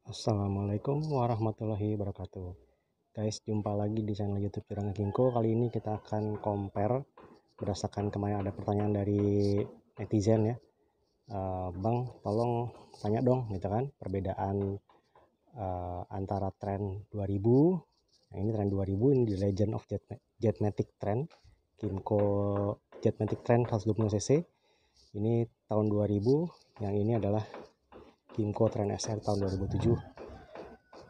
Assalamualaikum warahmatullahi wabarakatuh. Guys, jumpa lagi di channel YouTube Juragan Ginko. Kali ini kita akan compare berdasarkan kemarin ada pertanyaan dari netizen ya. Bang, tolong tanya dong gitu kan perbedaan antara tren 2000. Nah, ini tren 2000 ini di Legend of Jetmatic Trend Kimco Jetmatic Trend 120 cc. Ini tahun 2000, yang ini adalah Kimco Trend SR tahun 2007.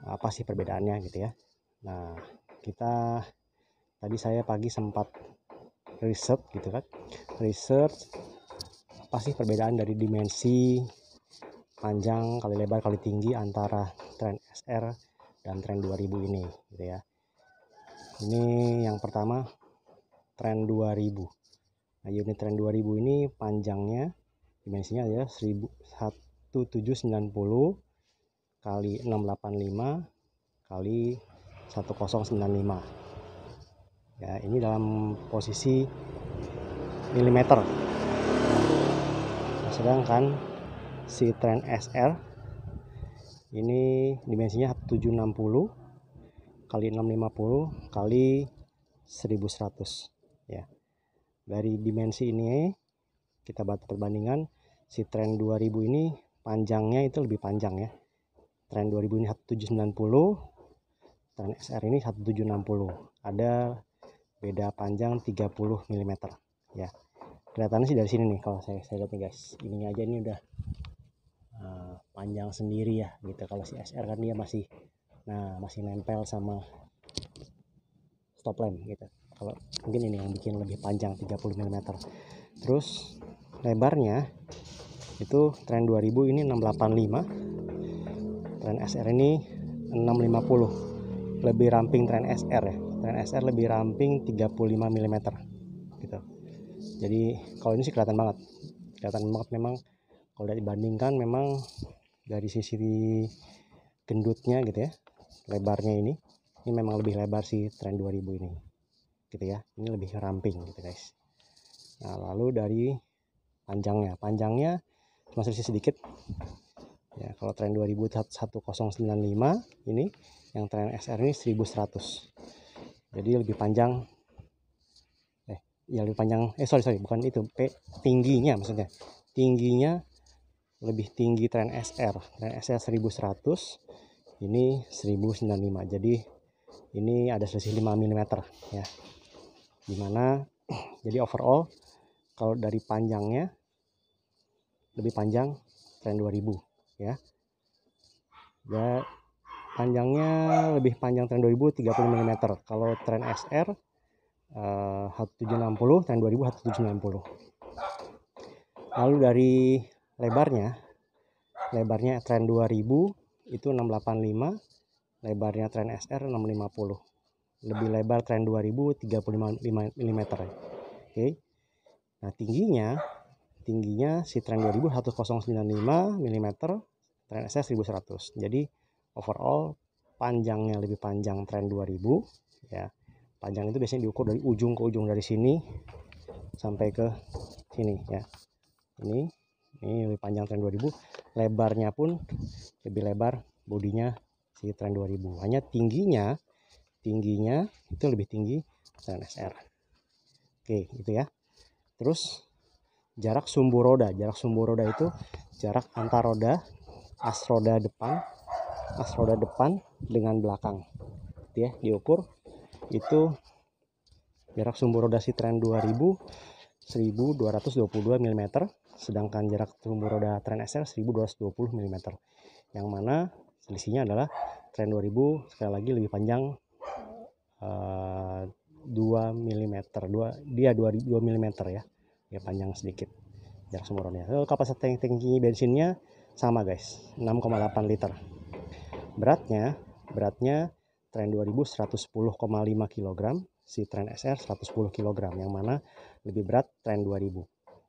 Apa sih perbedaannya gitu ya. Nah, saya pagi sempat riset gitu kan, apa sih perbedaan dari dimensi panjang kali lebar kali tinggi antara tren SR dan tren 2000 ini gitu ya. Ini yang pertama tren 2000. Nah, unit tren 2000 ini panjangnya dimensinya ya 1790 kali 685 kali 1095 ya. Ini dalam posisi milimeter. Nah, sedangkan si tren SR ini dimensinya 760 kali 650 kali 1100 ya. Dari dimensi ini kita buat perbandingan, si tren 2000 ini panjangnya itu lebih panjang ya. Tren 2000 ini 1790, tren SR ini 1760. Ada beda panjang 30 mm ya. Kelihatannya sih dari sini nih, kalau saya lihat nih guys, ininya aja ini udah panjang sendiri ya gitu. Kalau si SR kan dia masih nempel sama stop lamp gitu. Kalau mungkin ini yang bikin lebih panjang 30 mm. Terus lebarnya itu tren 2000 ini 685, tren SR ini 650. Lebih ramping tren SR ya. Tren SR lebih ramping 35 mm gitu. Jadi kalau ini sih kelihatan banget memang. Kalau dibandingkan memang dari sisi gendutnya gitu ya, lebarnya ini memang lebih lebar sih tren 2000 ini gitu ya. Ini lebih ramping gitu guys. Nah, lalu dari panjangnya cuma sedikit ya. Kalau tren 2000 1095, ini yang tren SR ini 1100. Jadi lebih panjang bukan itu, tingginya maksudnya. Tingginya lebih tinggi tren SR. Tren SR 1100, ini 1095. Jadi ini ada selisih 5 mm ya. Dimana jadi overall kalau dari panjangnya lebih panjang tren 2000 ya. Ya, panjangnya lebih panjang tren 2000 30 mm. Kalau tren SR 1760, tren 2000 1790. Lalu dari lebarnya tren 2000 itu 685, lebarnya tren SR 650. Lebih lebar tren 2000 35 mm. Oke. Nah, tingginya si tren 2000 1095 mm, tren SR 1100. Jadi overall panjangnya lebih panjang tren 2000 ya. Panjang itu biasanya diukur dari ujung ke ujung, dari sini sampai ke sini ya. Ini lebih panjang tren 2000. Lebarnya pun lebih lebar bodinya si tren 2000. Hanya tingginya itu lebih tinggi tren SR. Oke, itu ya. Terus jarak sumbu roda itu jarak antar roda, as roda depan dengan belakang. Itu ya, diukur itu jarak sumbu roda si tren 2000 1222 mm, sedangkan jarak sumbu roda tren SR 1220 mm. Yang mana selisihnya adalah tren 2000 sekali lagi lebih panjang 2 mm, 2 mm ya. Ya, panjang sedikit jarak sumbu rodanya. Lalu kapasitas tangki bensinnya sama guys, 6,8 liter. Beratnya tren 2000 110,5 kg, si tren SR 110 kg. Yang mana lebih berat tren 2000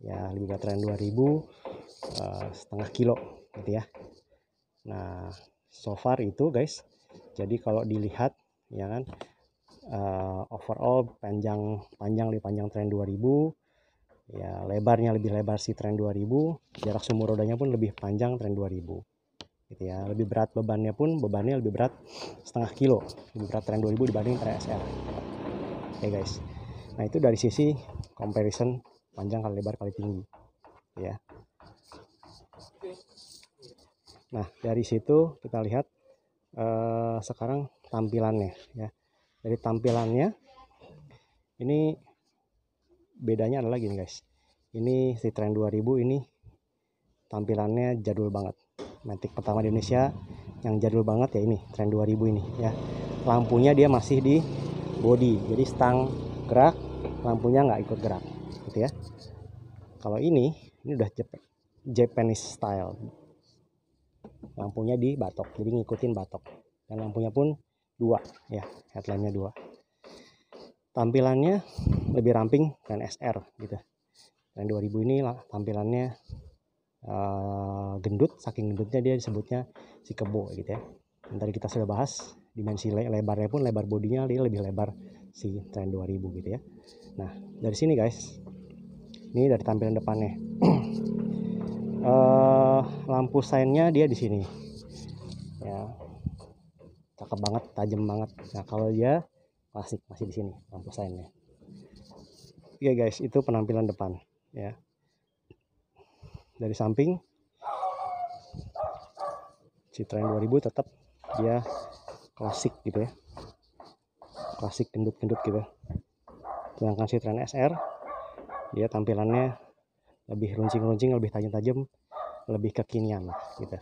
ya, lebih berat tren 2000 setengah kilo gitu ya. Nah, so far itu guys. Jadi kalau dilihat ya kan, overall lebih panjang tren 2000 ya, lebarnya lebih lebar si tren 2000, jarak sumbu rodanya pun lebih panjang tren 2000 gitu ya. Lebih berat bebannya pun, bebannya lebih berat setengah kilo, lebih berat Trend 2000 dibanding Trend SR. Oke guys, nah itu dari sisi comparison panjang kali lebar kali tinggi ya. Nah dari situ kita lihat sekarang tampilannya ya. Dari tampilannya ini bedanya adalah gini guys, ini si Trend 2000 ini tampilannya jadul banget. Matic pertama di Indonesia yang jadul banget ya, ini Trend 2000 ini ya. Lampunya dia masih di body, jadi stang gerak, lampunya nggak ikut gerak gitu ya. Kalau ini udah Japanese style, lampunya di batok, jadi ngikutin batok, dan lampunya pun dua ya, headlampnya dua. Tampilannya lebih ramping Trend SR gitu. Trend 2000 ini lah tampilannya gendut, saking gendutnya dia disebutnya si kebo gitu ya. Dan tadi kita sudah bahas dimensi lebarnya pun, lebar bodinya dia lebih lebar si Trend 2000 gitu ya. Nah dari sini guys, ini dari tampilan depannya. Lampu sainnya dia di sini ya, cakep banget, tajam banget. Nah kalau dia klasik masih di sini lampu sainnya. Oke guys, itu penampilan depan ya. Dari samping si Trend 2000 tetap dia klasik gitu ya, klasik gendut-gendut gitu. Sedangkan si Trend SR dia tampilannya lebih runcing-runcing, lebih tajam-tajam, lebih kekinian lah gitu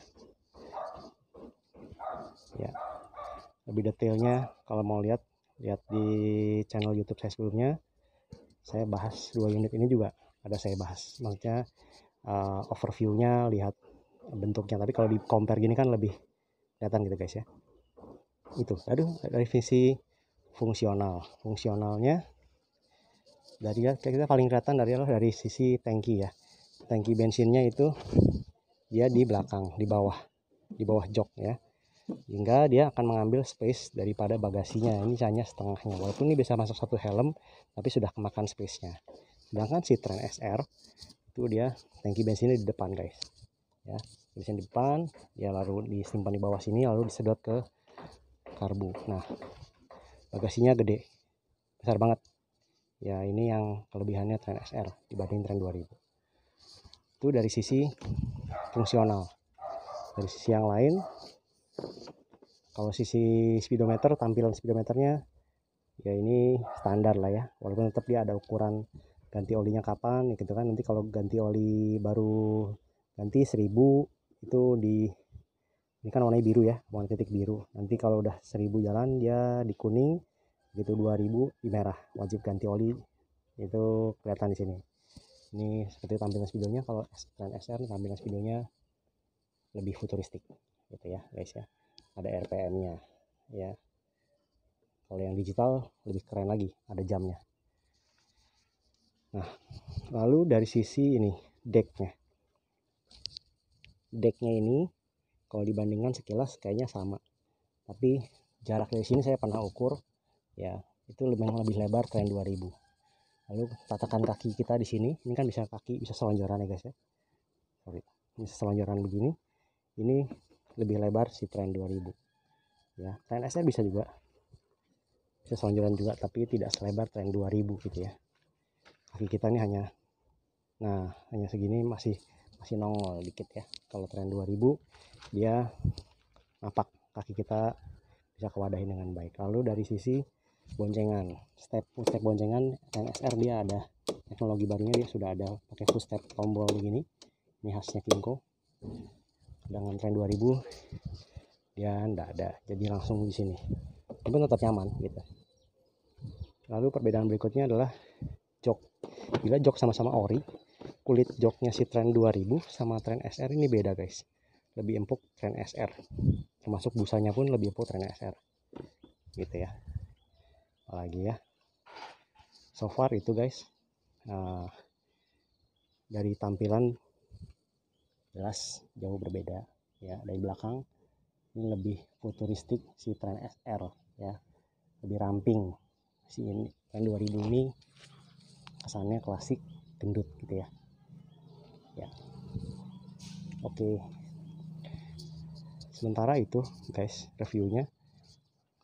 ya. Lebih detailnya kalau mau lihat di channel YouTube saya sebelumnya, saya bahas dua unit ini juga ada saya bahas, maksudnya overviewnya, lihat bentuknya. Tapi kalau di compare gini kan lebih kelihatan gitu guys ya. Itu dari visi fungsionalnya dari kita paling kelihatan dari sisi tangki ya. Tangki bensinnya itu dia di belakang, di bawah jok ya, hingga dia akan mengambil space daripada bagasinya. Ini hanya setengahnya, walaupun ini bisa masuk satu helm tapi sudah kemakan space-nya. Sedangkan si Trend SR itu dia tangki bensinnya di depan guys ya, bensin di depan ya, lalu disimpan di bawah sini, lalu disedot ke karbu. Nah bagasinya gede, besar banget ya. Ini yang kelebihannya Trend SR dibanding Trend 2000. Itu dari sisi fungsional. Dari sisi yang lain, kalau sisi speedometer, tampilan speedometernya ya ini standar lah ya, walaupun tetap dia ada ukuran ganti olinya kapan gitu kan. Nanti kalau ganti oli baru ganti 1000 itu ini kan warnanya biru ya, warna titik biru. Nanti kalau udah 1000 jalan dia di kuning, gitu 2000 di merah, wajib ganti oli, itu kelihatan di sini. Ini seperti tampilan speedonya. Kalau Trend SR tampilan speedonya lebih futuristik gitu ya guys ya, ada RPM-nya ya. Kalau yang digital lebih keren lagi, ada jamnya. Nah lalu dari sisi ini decknya ini kalau dibandingkan sekilas kayaknya sama, tapi jarak dari sini saya pernah ukur ya, itu memang lebih lebar Trend 2000. Lalu tatakan kaki kita di sini, ini kan bisa kaki bisa selonjoran ya guys ya. Sorry, bisa selonjoran begini. Ini lebih lebar si Trend 2000 ya. Trend SR bisa juga, bisa selonjoran juga, tapi tidak selebar Trend 2000 gitu ya. Kaki kita ini hanya segini, masih nongol dikit ya. Kalau Trend 2000 dia napak, kaki kita bisa kewadahin dengan baik. Lalu dari sisi boncengan, step boncengan, Trend SR dia ada teknologi barunya, dia sudah ada pakai full step tombol begini. Ini khasnya Kymco. Dengan Trend 2000 dia enggak ada, jadi langsung di sini, tapi tetap nyaman gitu. Lalu perbedaan berikutnya adalah jok. Bila jok sama-sama ori, kulit joknya si Trend 2000 sama Trend SR ini beda guys, lebih empuk Trend SR, termasuk busanya pun lebih empuk Trend SR gitu ya. Apalagi ya, so far itu guys. Dari tampilan jelas jauh berbeda ya. Dari belakang ini lebih futuristik si Trend SR ya, lebih ramping. Si ini Trend 2000 ini kesannya klasik gendut gitu ya. Oke, Sementara itu guys reviewnya.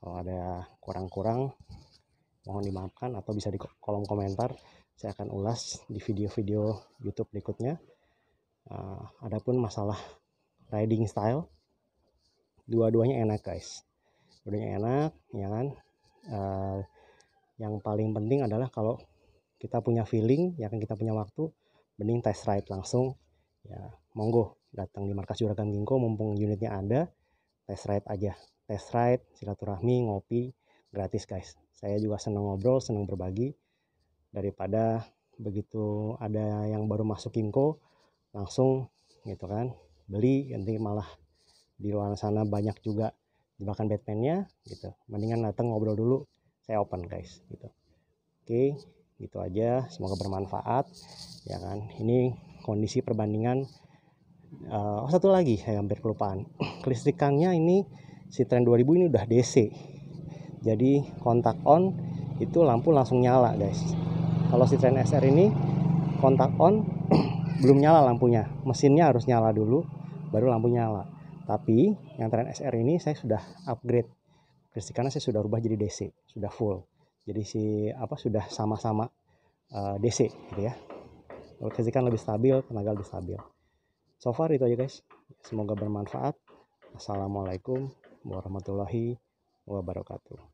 Kalau ada kurang-kurang mohon dimaafkan, atau bisa di kolom komentar, saya akan ulas di video-video YouTube berikutnya. Adapun masalah riding style, dua-duanya enak guys, dua-duanya enak ya kan. Yang paling penting adalah kalau kita punya feeling ya kan, kita punya waktu, mending test ride langsung ya. Monggo datang di markas Juragan Ginkgo, mumpung unitnya ada, test ride aja, test ride, silaturahmi, ngopi, gratis guys. Saya juga senang ngobrol, senang berbagi, daripada begitu ada yang baru masuk Ginkgo langsung gitu kan beli, nanti malah di luar sana banyak juga jebakan Batman-nya gitu. Mendingan datang ngobrol dulu, saya open guys gitu. Oke, gitu aja, semoga bermanfaat ya kan. Ini kondisi perbandingan. Satu lagi saya hampir kelupaan, kelistrikannya ini si Trend 2000 ini udah DC, jadi kontak on itu lampu langsung nyala guys. Kalau si Trend SR ini kontak on belum nyala lampunya, mesinnya harus nyala dulu baru lampu nyala. Tapi yang Trend SR ini saya sudah upgrade kelistrikannya, saya sudah rubah jadi DC, sudah full, jadi sudah sama-sama DC gitu ya. Kelistrikan lebih stabil, tenaga lebih stabil. So far itu aja guys, semoga bermanfaat. Assalamualaikum warahmatullahi wabarakatuh.